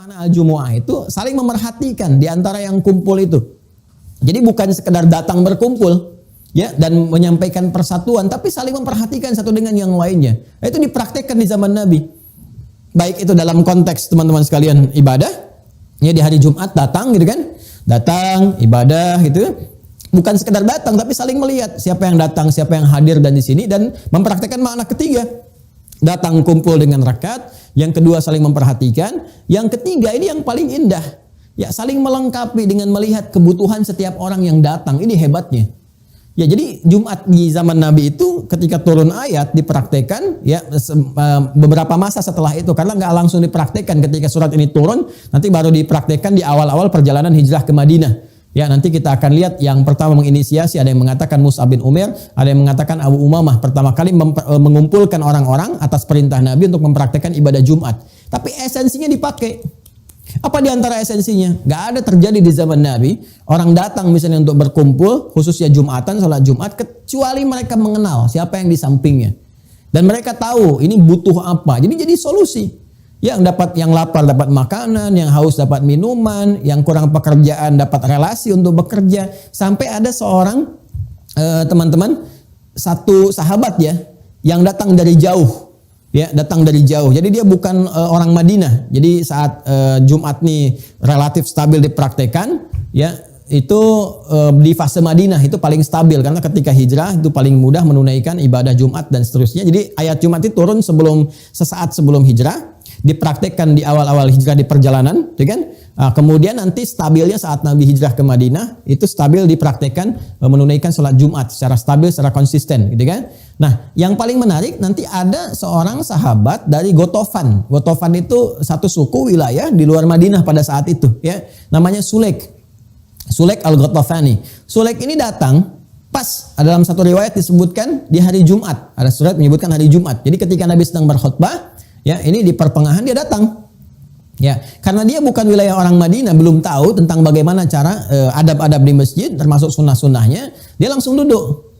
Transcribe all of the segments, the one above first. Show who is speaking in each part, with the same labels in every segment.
Speaker 1: makna al-jumu'ah itu saling memerhatikan di antara yang kumpul itu. Jadi bukan sekedar datang berkumpul ya dan menyampaikan persatuan, tapi saling memperhatikan satu dengan yang lainnya. Itu dipraktekkan di zaman Nabi. Baik itu dalam konteks teman-teman sekalian ibadah, ya di hari Jumat datang gitu kan. Datang ibadah gitu. Bukan sekedar datang tapi saling melihat siapa yang datang, siapa yang hadir dan di sini dan mempraktekkan makna ketiga. Datang kumpul dengan rakaat, yang kedua saling memperhatikan, yang ketiga ini yang paling indah. Ya, saling melengkapi dengan melihat kebutuhan setiap orang yang datang. Ini hebatnya. Ya, jadi Jumat di zaman Nabi itu ketika turun ayat dipraktekkan ya beberapa masa setelah itu, karena nggak langsung dipraktekkan ketika surat ini turun, nanti baru dipraktekkan di awal-awal perjalanan hijrah ke Madinah. Ya, nanti kita akan lihat yang pertama menginisiasi, ada yang mengatakan Mus'ab bin Umair, ada yang mengatakan Abu Umamah pertama kali mengumpulkan orang-orang atas perintah Nabi untuk mempraktekkan ibadah Jumat. Tapi esensinya dipakai. Apa di antara esensinya? Gak ada terjadi di zaman Nabi orang datang misalnya untuk berkumpul khususnya Jumatan, sholat Jumat, kecuali mereka mengenal siapa yang di sampingnya dan mereka tahu ini butuh apa. Jadi solusi. Yang lapar dapat makanan, yang haus dapat minuman, yang kurang pekerjaan dapat relasi untuk bekerja. Sampai ada seorang teman-teman, satu sahabat ya, yang datang dari jauh. Ya, datang dari jauh. Jadi dia bukan orang Madinah. Jadi saat Jumat nih relatif stabil dipraktekan, ya itu di fase Madinah itu paling stabil karena ketika hijrah itu paling mudah menunaikan ibadah Jumat dan seterusnya. Jadi ayat Jumat itu turun sesaat sebelum hijrah, dipraktekkan di awal-awal hijrah di perjalanan, ya kan? Kemudian nanti stabilnya saat Nabi hijrah ke Madinah itu stabil dipraktekkan menunaikan sholat Jumat secara stabil, secara konsisten, gitu kan? Nah, yang paling menarik nanti ada seorang sahabat dari Gotofan. Gotofan itu satu suku wilayah di luar Madinah pada saat itu, ya. Namanya Sulaik al-Gotofani. Sulaik ini datang pas dalam satu riwayat disebutkan di hari Jumat. Ada surat menyebutkan hari Jumat. Jadi ketika Nabi sedang berkhutbah, ya ini di pertengahan dia datang. Ya, karena dia bukan wilayah orang Madinah, belum tahu tentang bagaimana cara adab-adab di masjid, termasuk sunnah-sunnahnya, dia langsung duduk.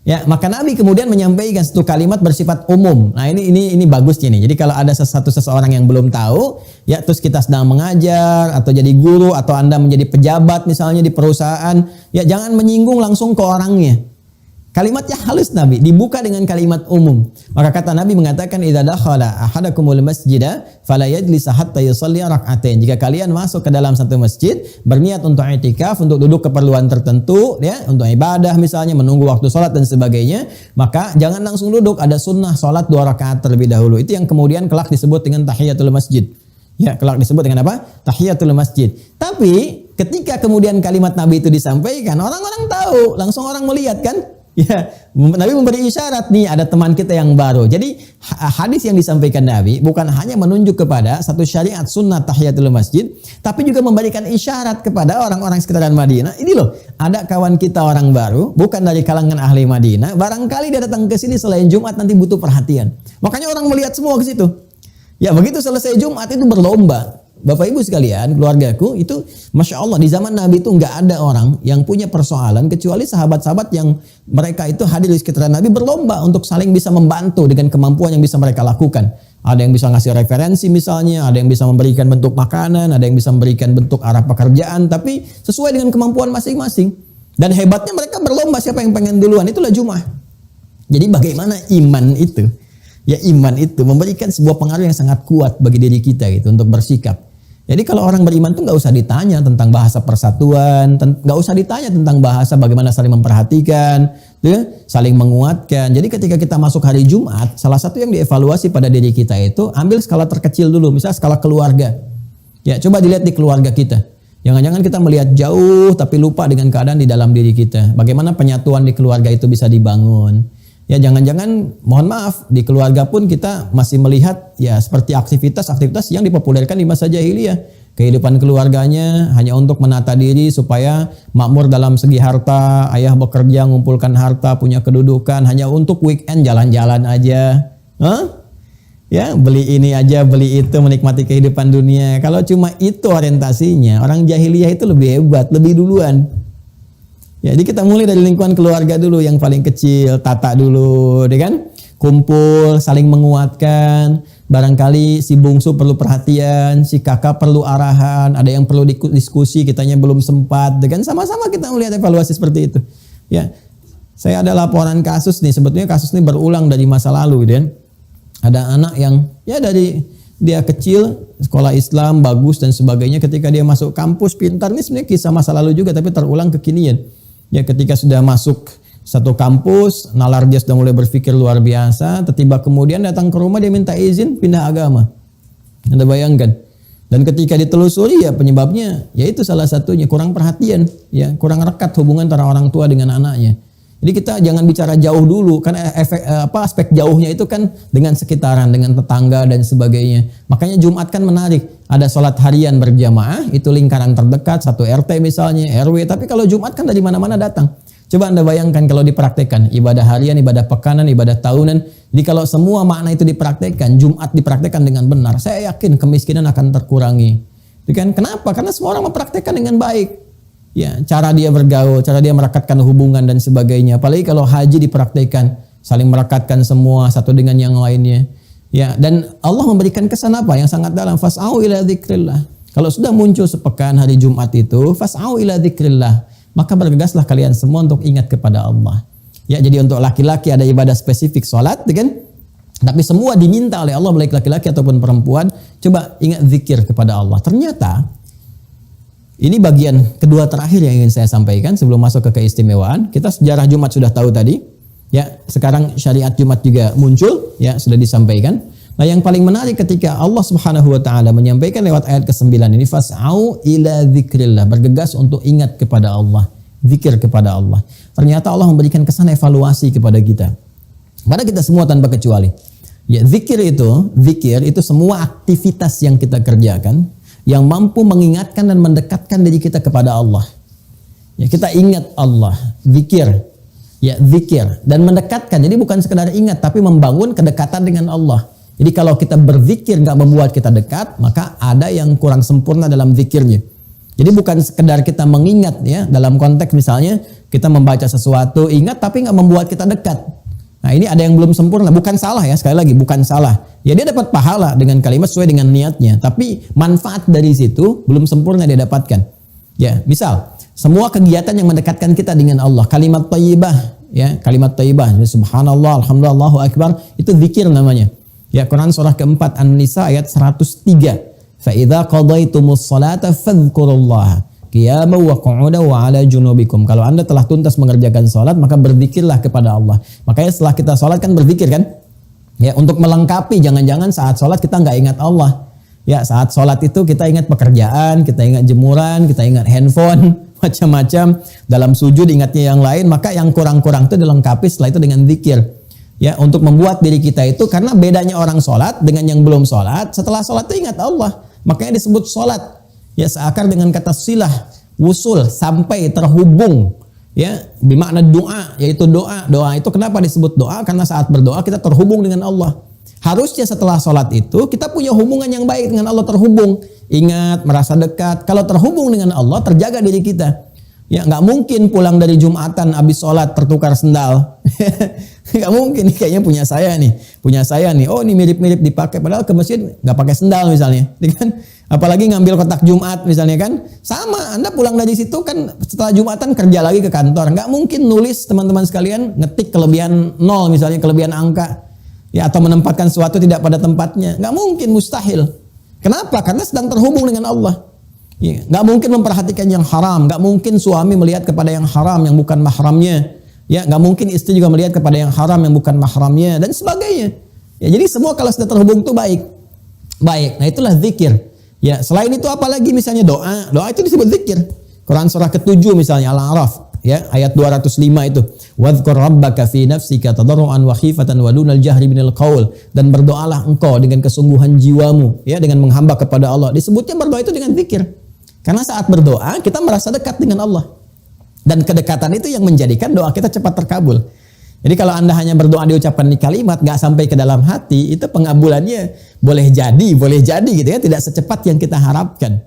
Speaker 1: Ya, maka Nabi kemudian menyampaikan satu kalimat bersifat umum. Nah, ini bagusnya nih. Jadi kalau ada seseorang yang belum tahu, ya terus kita sedang mengajar atau jadi guru atau Anda menjadi pejabat misalnya di perusahaan, ya jangan menyinggung langsung ke orangnya. Kalimatnya halus Nabi, dibuka dengan kalimat umum. Maka kata Nabi mengatakan, "Idza dakhala ahadakumul masjida fala yajlis hatta yusalli rak'atain." Jika kalian masuk ke dalam satu masjid, berniat untuk i'tikaf, untuk duduk keperluan tertentu, ya, untuk ibadah misalnya, menunggu waktu sholat dan sebagainya, maka jangan langsung duduk, ada sunnah sholat 2 rakaat terlebih dahulu. Itu yang kemudian kelak disebut dengan tahiyatul masjid. Ya, kelak disebut dengan apa? Tahiyatul masjid. Tapi ketika kemudian kalimat Nabi itu disampaikan, orang-orang tahu, langsung orang melihat kan? Ya, Nabi memberi isyarat nih ada teman kita yang baru. Jadi hadis yang disampaikan Nabi bukan hanya menunjuk kepada satu syariat sunnah tahiyatul masjid, tapi juga memberikan isyarat kepada orang-orang sekitaran Madinah. Ini loh, ada kawan kita orang baru, bukan dari kalangan ahli Madinah. Barangkali dia datang ke sini selain Jumat nanti butuh perhatian. Makanya orang melihat semua ke situ. Ya, begitu selesai Jumat itu berlomba. Bapak Ibu sekalian, keluargaku itu Masya Allah di zaman Nabi itu nggak ada orang yang punya persoalan kecuali sahabat-sahabat yang mereka itu hadir di sekitar Nabi berlomba untuk saling bisa membantu dengan kemampuan yang bisa mereka lakukan. Ada yang bisa ngasih referensi misalnya, ada yang bisa memberikan bentuk makanan, ada yang bisa memberikan bentuk arah pekerjaan, tapi sesuai dengan kemampuan masing-masing. Dan hebatnya mereka berlomba siapa yang pengen duluan, itulah Jumat. Jadi bagaimana iman itu? Ya, iman itu memberikan sebuah pengaruh yang sangat kuat bagi diri kita gitu untuk bersikap. Jadi kalau orang beriman tuh nggak usah ditanya tentang bahasa persatuan, nggak usah ditanya tentang bahasa bagaimana saling memperhatikan, ya, saling menguatkan. Jadi ketika kita masuk hari Jumat, salah satu yang dievaluasi pada diri kita itu ambil skala terkecil dulu, misalnya skala keluarga. Ya, coba dilihat di keluarga kita. Jangan-jangan kita melihat jauh tapi lupa dengan keadaan di dalam diri kita. Bagaimana penyatuan di keluarga itu bisa dibangun. Ya, jangan-jangan mohon maaf di keluarga pun kita masih melihat ya seperti aktivitas-aktivitas yang dipopulerkan di masa jahiliyah. Kehidupan keluarganya hanya untuk menata diri supaya makmur dalam segi harta, ayah bekerja mengumpulkan harta, punya kedudukan, hanya untuk weekend jalan-jalan aja. Ya, beli ini aja, beli itu, menikmati kehidupan dunia. Kalau cuma itu orientasinya, orang jahiliyah itu lebih hebat, lebih duluan. Ya, jadi kita mulai dari lingkungan keluarga dulu yang paling kecil, tata dulu, kan? kumpul, saling menguatkan. Barangkali si bungsu perlu perhatian, si kakak perlu arahan, ada yang perlu diskusi, kitanya belum sempat, dengan sama-sama kita melihat evaluasi seperti itu. Ya, saya ada laporan kasus nih, sebetulnya kasus ini berulang dari masa lalu, dan ada anak yang ya dari dia kecil, sekolah Islam bagus dan sebagainya, ketika dia masuk kampus pintar, ini sebenarnya kisah masa lalu juga tapi terulang kekinian. Ya, ketika sudah masuk satu kampus, nalar dia sudah mulai berpikir luar biasa, tiba-tiba kemudian datang ke rumah dia minta izin pindah agama. Anda bayangkan. Dan ketika ditelusuri ya penyebabnya yaitu salah satunya kurang perhatian, ya, kurang rekat hubungan antara orang tua dengan anaknya. Jadi kita jangan bicara jauh dulu, karena aspek jauhnya itu kan dengan sekitaran, dengan tetangga dan sebagainya. Makanya Jumat kan menarik, ada sholat harian berjamaah, itu lingkaran terdekat, satu RT misalnya, RW. Tapi kalau Jumat kan dari mana-mana datang. Coba Anda bayangkan kalau dipraktekkan, ibadah harian, ibadah pekanan, ibadah tahunan. Jadi kalau semua makna itu dipraktekkan, Jumat dipraktekkan dengan benar, saya yakin kemiskinan akan terkurangi. Itu kan kenapa? Karena semua orang mempraktekkan dengan baik. Ya, cara dia bergaul, cara dia merekatkan hubungan dan sebagainya. Apalagi kalau haji dipraktekkan, saling merekatkan semua satu dengan yang lainnya. Ya, dan Allah memberikan kesan apa yang sangat dalam, fas'au ila dzikrillah. Kalau sudah muncul sepekan hari Jumat itu, fas'au ila dzikrillah, maka bergegaslah kalian semua untuk ingat kepada Allah. Ya, jadi untuk laki-laki ada ibadah spesifik salat, kan? Tapi semua diminta oleh Allah, baik laki-laki ataupun perempuan, coba ingat zikir kepada Allah. Ternyata ini bagian kedua terakhir yang ingin saya sampaikan sebelum masuk ke keistimewaan. Kita sejarah Jumat sudah tahu tadi. Ya, sekarang syariat Jumat juga muncul, ya, sudah disampaikan. Nah, yang paling menarik ketika Allah Subhanahu wa taala menyampaikan lewat ayat ke-9 ini, fas'au ila dzikrillah, bergegas untuk ingat kepada Allah, zikir kepada Allah. Ternyata Allah memberikan kesan evaluasi kepada kita. Pada kita semua tanpa kecuali. Ya, zikir itu semua aktivitas yang kita kerjakan yang mampu mengingatkan dan mendekatkan diri kita kepada Allah. Ya, kita ingat Allah, zikir. Ya, zikir dan mendekatkan. Jadi bukan sekedar ingat tapi membangun kedekatan dengan Allah. Jadi kalau kita berzikir nggak membuat kita dekat, maka ada yang kurang sempurna dalam zikirnya. Jadi bukan sekedar kita mengingat, ya, dalam konteks misalnya kita membaca sesuatu, ingat tapi nggak membuat kita dekat. Nah, ini ada yang belum sempurna, bukan salah ya, sekali lagi bukan salah. Ya, dia dapat pahala dengan kalimat sesuai dengan niatnya, tapi manfaat dari situ belum sempurna dia dapatkan. Ya, misal semua kegiatan yang mendekatkan kita dengan Allah, kalimat thayyibah, ya, kalimat thayyibah, subhanallah, alhamdulillah, Allahu akbar, itu zikir namanya. Ya, Quran surah keempat An-Nisa ayat 103. Fa idza qadaytumus salata fadhkurullaha qiyaman wa qu'udan wa 'ala junubikum. Kalau Anda telah tuntas mengerjakan salat, maka berzikirlah kepada Allah. Makanya setelah kita salat kan berzikir kan? Ya, untuk melengkapi, jangan-jangan saat salat kita nggak ingat Allah. Ya, saat salat itu kita ingat pekerjaan, kita ingat jemuran, kita ingat handphone, macam-macam. Dalam sujud ingatnya yang lain, maka yang kurang-kurang itu dilengkapi setelah itu dengan zikir. Ya, untuk membuat diri kita itu, karena bedanya orang salat dengan yang belum salat, setelah salat itu ingat Allah. Makanya disebut salat. Ya, seakar dengan kata silah, wusul, sampai, terhubung. Ya, bermakna doa, yaitu doa. Doa itu kenapa disebut doa? Karena saat berdoa kita terhubung dengan Allah. Harusnya setelah sholat itu kita punya hubungan yang baik dengan Allah, terhubung. Ingat, merasa dekat. Kalau terhubung dengan Allah, terjaga diri kita. Ya, nggak mungkin pulang dari Jumatan habis sholat tertukar sendal. Nggak mungkin, kayaknya punya saya nih. Oh, ini mirip-mirip dipakai, padahal ke masjid nggak pakai sendal misalnya, kan? Apalagi ngambil kotak Jumat misalnya kan, sama. Anda pulang dari situ kan setelah Jumatan kerja lagi ke kantor, nggak mungkin nulis teman-teman sekalian ngetik kelebihan 0 misalnya, kelebihan angka, ya, atau menempatkan sesuatu tidak pada tempatnya, nggak mungkin, mustahil. Kenapa? Karena sedang terhubung dengan Allah. Ya, nggak mungkin memperhatikan yang haram, nggak mungkin suami melihat kepada yang haram yang bukan mahramnya. Ya, nggak mungkin istri juga melihat kepada yang haram yang bukan mahramnya dan sebagainya. Ya, jadi semua kalau sudah terhubung itu baik. Nah, itulah zikir. Ya, selain itu apalagi misalnya doa. Doa itu disebut zikir. Quran surah ke-7 misalnya Al-A'raf, ya, ayat 205 itu. Wadhkur rabbaka fi nafsika tadarruan wa khifatan wa dunal jahri minal qaul, dan berdoalah engkau dengan kesungguhan jiwamu, ya, dengan menghamba kepada Allah. Disebutnya berdoa itu dengan zikir. Karena saat berdoa kita merasa dekat dengan Allah. Dan kedekatan itu yang menjadikan doa kita cepat terkabul. Jadi kalau Anda hanya berdoa di ucapan di kalimat, gak sampai ke dalam hati, itu pengabulannya boleh jadi gitu ya, tidak secepat yang kita harapkan.